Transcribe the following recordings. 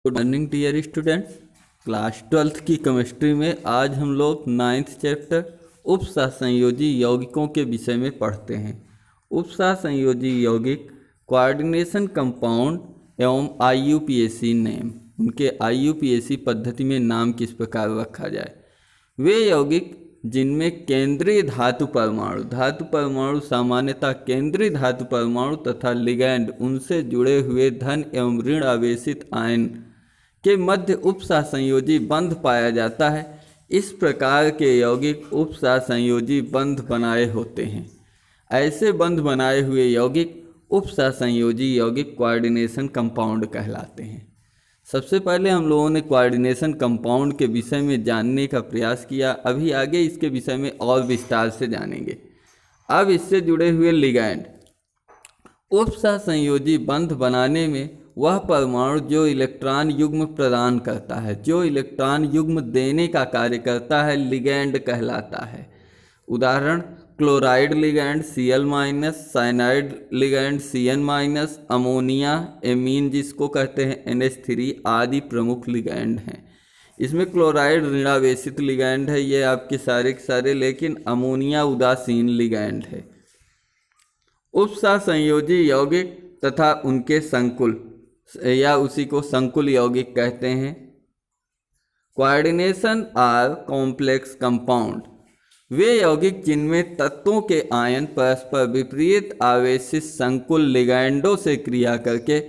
Good morning dear student. Class 12th की chemistry में आज हम लोग 9th चैप्टर उपसहसंयोजी यौगिकों के विषय में पढ़ते हैं। उपसहसंयोजी यौगिक कोऑर्डिनेशन कंपाउंड एवं IUPAC नेम, उनके IUPAC पद्धति में नाम किस प्रकार रखा जाए। वे यौगिक जिनमें केंद्रीय धातु परमाणु सामान्यतः केंद्रीय धातु परमाणु तथा लिगैंड उनसे जुड़े हुए धन एवं ऋण आवेशित आयन के मध्य उपसहसंयोजी बंध पाया जाता है। इस प्रकार के यौगिक उपसहसंयोजी बंध बनाए होते हैं। ऐसे बंध बनाए हुए यौगिक उपसहसंयोजी यौगिक कोऑर्डिनेशन कंपाउंड कहलाते हैं। सबसे पहले हम लोगों ने कोऑर्डिनेशन कंपाउंड के विषय में जानने का प्रयास किया। अभी आगे इसके विषय में और विस्तार से जानेंगे। अब इससे जुड़े हुए लिगैंड। उपसहसंयोजी बंध बनाने में वह परमाणु जो इलेक्ट्रॉन युग्म प्रदान करता है, जो इलेक्ट्रॉन युग्म देने का कार्य करता है, लिगैंड कहलाता है। उदाहरण chloride ligand Cl-, cyanide ligand Cn-, ammonia amine जिसको कहते हैं NH3 आदि प्रमुख लिगैंड हैं। इसमें क्लोराइड ऋणावेशित लिगैंड है, ये आपके सारे के सारे, लेकिन अमोनिया उदासीन लिगैंड है। उपसहसंयोजी यौगिक तथा उनके संकुल या उसी को संकुल यौगिक कहते हैं। कोऑर्डिनेशन आर कॉम्प्लेक्स कंपाउंड वे यौगिक जिनमें तत्वों के आयन परस्पर विपरीत आवेशित संकुल लिगैंडों से क्रिया करके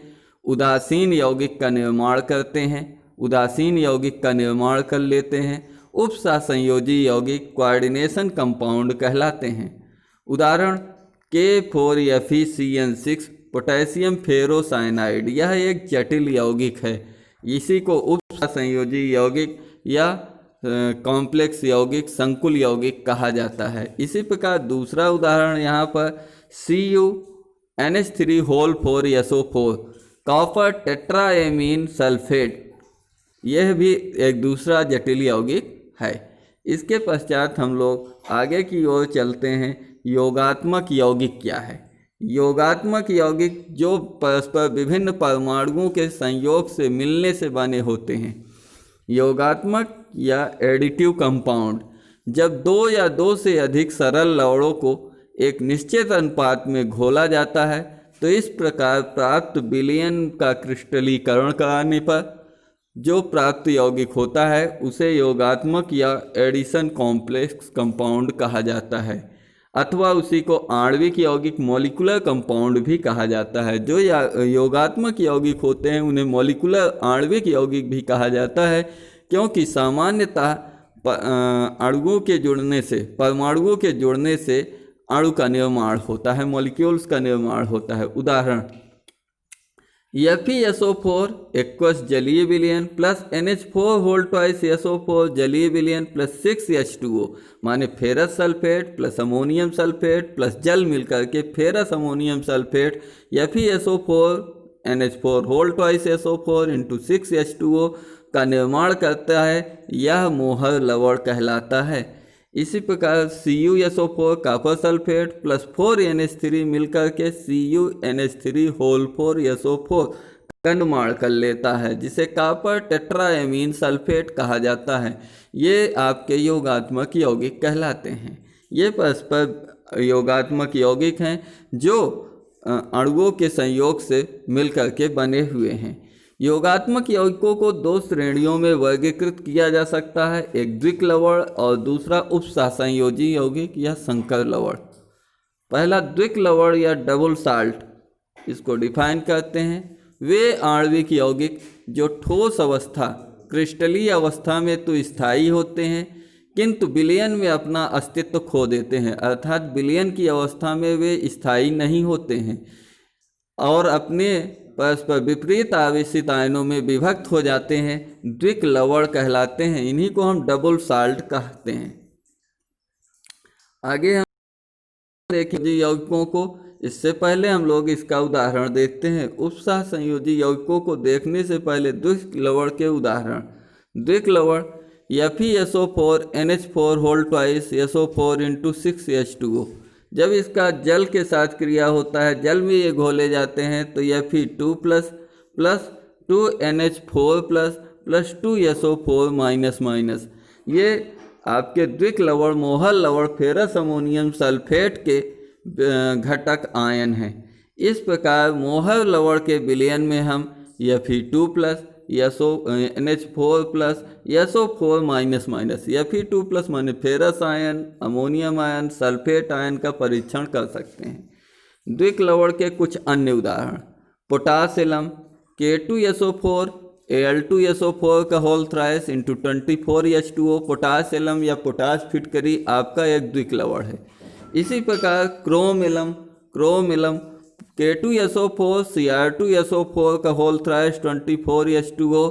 उदासीन यौगिक का निर्माण करते हैं, उदासीन यौगिक का निर्माण कर लेते हैं। उपसहसंयोजी यौगिक कोऑर्डिनेशन कंपाउंड कहलाते हैं। उदाहरण K4FeCN6 पोटेशियम फेरोसाइनाइड, यह एक जटिल यौगिक है। इसी को उपसहसंयोजी यौगिक या कॉम्प्लेक्स यौगिक, संकुल यौगिक कहा जाता है। इसी प्रकार दूसरा उदाहरण यहाँ पर CuNH3 4SO4 copper tetraammine sulphate, यह भी एक दूसरा जटिल यौगिक है। इसके पश्चात हम लोग आगे की ओर चलते हैं। योगात्मक यौगिक क्या है? योगात्मक यौगिक जो परस्पर विभिन्न परमाणुओं के संयोग से मिलने से बने होते हैं। योगात्मक या एडिटिव कंपाउंड जब दो या दो से अधिक सरल लवणों को एक निश्चित अनुपात में घोला जाता है तो इस प्रकार प्राप्त विलयन का क्रिस्टलीकरण कराने पर जो प्राप्त यौगिक होता है उसे योगात्मक या एडिशन कॉम्प्लेक्स कंपाउंड कहा जाता है, अथवा उसी को आणविक यौगिक मॉलिक्यूलर कंपाउंड भी कहा जाता है। जो योगात्मक यौगिक होते हैं उन्हें मॉलिक्यूलर आणविक यौगिक भी कहा जाता है, क्योंकि सामान्यतः अणुओं के जुड़ने से, परमाणुओं के जुड़ने से अणु का निर्माण होता है, मॉलिक्यूल्स का निर्माण होता है। उदाहरण FeSO4 = जलीय विलयन प्लस NH4 जलीय विलयन प्लस 6H2O माने ferrous sulphate plus ammonium sulphate plus जल मिलकर के ferrous ammonium sulphate FeSO4 NH4 × 6H2O का निर्माण करता है। यह मोहर लवण कहलाता है। इसी प्रकार CuSO4 copper sulphate plus 4NH3 मिलकर के CuNH3 का निर्माण कर लेता है, जिसे कॉपर टेट्राएमीन सल्फेट कहा जाता है। ये आपके योगात्मक यौगिक कहलाते हैं। ये परस्पर योगात्मक यौगिक हैं जो अणुओं के संयोग से मिलकर के बने हुए हैं। योगात्मक यौगिकों को दो श्रेणियों में वर्गीकृत किया जा सकता है, एक द्विक लवण और दूसरा उपसहसंयोजी यौगिक या संकर लवण। पहला द्विक लवण या डबल साल्ट, इसको डिफाइन करते हैं। वे आणविक यौगिक जो ठोस अवस्था, क्रिस्टलीय अवस्था में तो स्थायी होते हैं किंतु विलयन में अपना अस्तित्व खो देते हैं, अर्थात विलयन की अवस्था में वे स्थायी नहीं होते हैं और अपने परस्पर विपरीत आवेशित आयनों में विभक्त हो जाते हैं, द्विक लवण कहलाते हैं। इन्हीं को हम डबल साल्ट कहते हैं। आगे हम देखेंगे यौगिकों को। इससे पहले हम लोग इसका उदाहरण देखते हैं। उपसहसंयोजी यौगिकों को देखने से पहले द्विक लवण के उदाहरण। द्विक लवण FeSO4 NH4 SO4 × 6H2O जब इसका जल के साथ क्रिया होता है, जल में ये घोले जाते हैं तो Fe2+ 2NH4 plus 2SO4 minus minus. ये आपके द्विक लवण मोहर लवण फेरस अमोनियम सल्फेट के घटक आयन हैं। इस प्रकार मोहर लवण के विलयन में हम Fe2 plus NH4 plus SO4 minus minus Fe2 plus minus ferrous ion, ammonium ion, sulphate ion का परीक्षण कर सकते हैं। द्विक लवण के कुछ अन्य उदाहरण, पोटास एलम K2SO4 Al2SO4 का whole thrice into 24H2O। Potash alum या पोटास फिटकरी आपका एक द्विक लवण है। इसी प्रकार क्रोम एलम K2SO4 Cr2SO4 का होल थ्राइस 24H2O।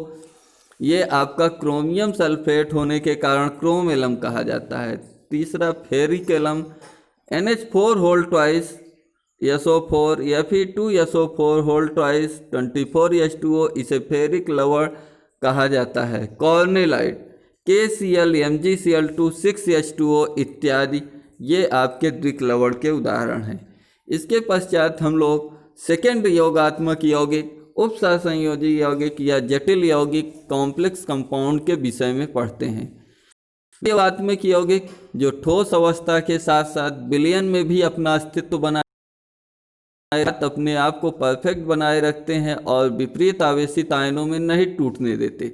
ये आपका क्रोमियम सल्फेट होने के कारण क्रोम एलम कहा जाता है। तीसरा ferric alum NH4 whole twice SO4 Fe2SO4 whole twice 24H2O, इसे फेरिक लवण कहा जाता है। कॉर्नेलाइट KCl MgCl2 6H2O इत्यादि ये आपके द्विक लवण के उदाहरण हैं। इसके पश्चात हम लोग सेकेंड योगात्मक यौगिक, उपसहसंयोजी यौगिक या जटिल यौगिक कॉम्प्लेक्स कंपाउंड के विषय में पढ़ते हैं। योगात्मक यौगिक जो ठोस अवस्था के साथ साथ विलयन में भी अपना अस्तित्व बनाए, अपने आप को परफेक्ट बनाए रखते हैं और विपरीत आवेशित आयनों में नहीं टूटने देते।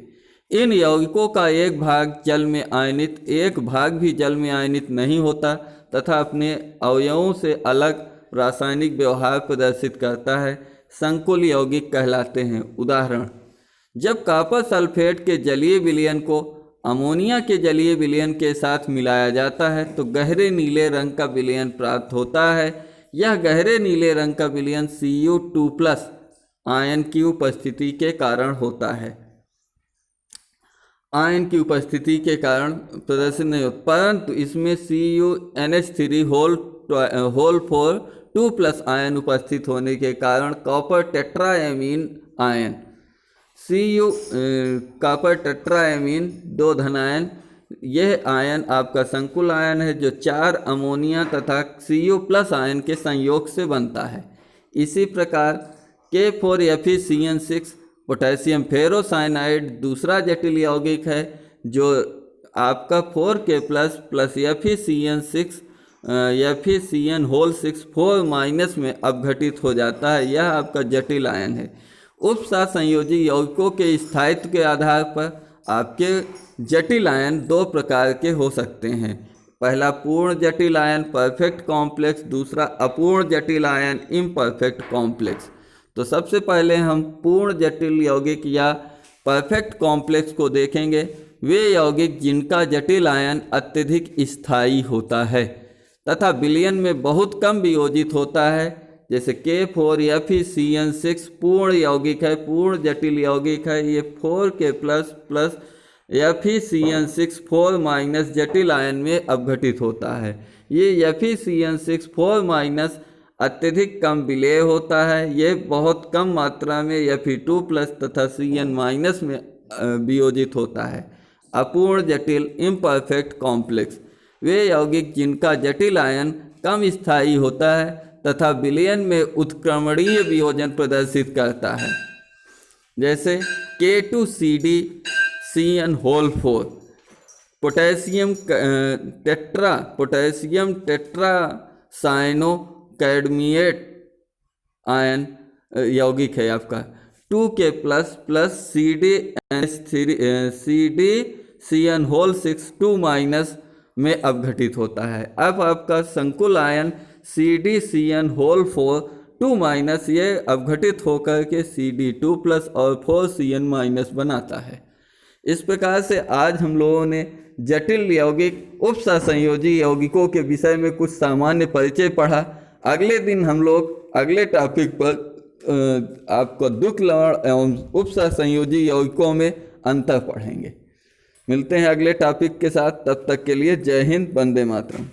इन यौगिकों का एक भाग जल में आयनित, एक भाग भी जल में आयनित नहीं होता तथा अपने अवयवों से अलग रासायनिक व्यवहार प्रदर्शित करता है, संकुल यौगिक कहलाते हैं। उदाहरण, जब कॉपर सल्फेट के जलीय विलयन को अमोनिया के जलीय विलयन के साथ मिलाया जाता है तो गहरे नीले रंग का विलयन प्राप्त होता है। यह गहरे नीले रंग का विलयन Cu2+ आयन की उपस्थिति के कारण होता है। आयन की उपस्थिति के कारण प्रदर्शित नहीं होता, परंतु इसमें CuNH3 होल 4 2+ आयन उपस्थित होने के कारण copper tetraammine ion copper tetraammine 2 धनायन, यह आयन आपका संकुल आयन है जो 4 अमोनिया तथा Cu+ आयन के संयोग से बनता है। इसी प्रकार K4FeCN6 पोटेशियम फेरोसाइनाइड दूसरा जटिल यौगिक है जो आपका 4K प्लस FeCN6 4- में अपघटित हो जाता है। यह आपका जटिल आयन है। उपसहसंयोजी यौगिकों के स्थायित्व के आधार पर आपके जटिल आयन 2 प्रकार के हो सकते हैं। पहला पूर्ण जटिल आयन परफेक्ट कॉम्प्लेक्स, दूसरा अपूर्ण जटिल आयन इम्परफेक्ट कॉम्प्लेक्स। तो सबसे पहले हम पूर्ण जटिल यौगिक या परफेक्ट कॉम्प्लेक्स को देखेंगे। वे यौगिक जिनका जटिल आयन अत्यधिक स्थायी होता है तथा विलयन में बहुत कम वियोजित होता है, जैसे K4FeCN6 पूर्ण यौगिक है, पूर्ण जटिल यौगिक है। ये 4K प्लस FeCN6 4- जटिल आयन में अपघटित होता है। ये FeCN6 4- अत्यधिक कम विलेय होता है। ये बहुत कम मात्रा में Fe2+ तथा Cn- में वियोजित होता है। अपूर्ण जटिल इम्परफेक्ट कॉम्प्लेक्स वे यौगिक जिनका जटिल आयन कम स्थायी होता है तथा विलयन में उत्क्रमणीय वियोजन प्रदर्शित करता है, जैसे K2CD होल 4 potassium tetra cyano cadmiate ion यौगिक है आपका 2K प्लस CDCN होल 6 2- में अपघटित होता है। अब आपका संकुल आयन CDCN होल 4 2- ये अपघटित होकर के CD2+ और 4CN- बनाता है। इस प्रकार से आज हम लोगों ने जटिल यौगिक उपसहसंयोजी यौगिकों के विषय में कुछ सामान्य परिचय पढ़ा। अगले दिन हम लोग अगले टॉपिक पर आपको द्विक लवण एवं उपसहसंयोजी यौगिकों में अंतर पढ़ेंगे। मिलते हैं अगले टॉपिक के साथ, तब तक के लिए जय हिंद, वंदे मातरम।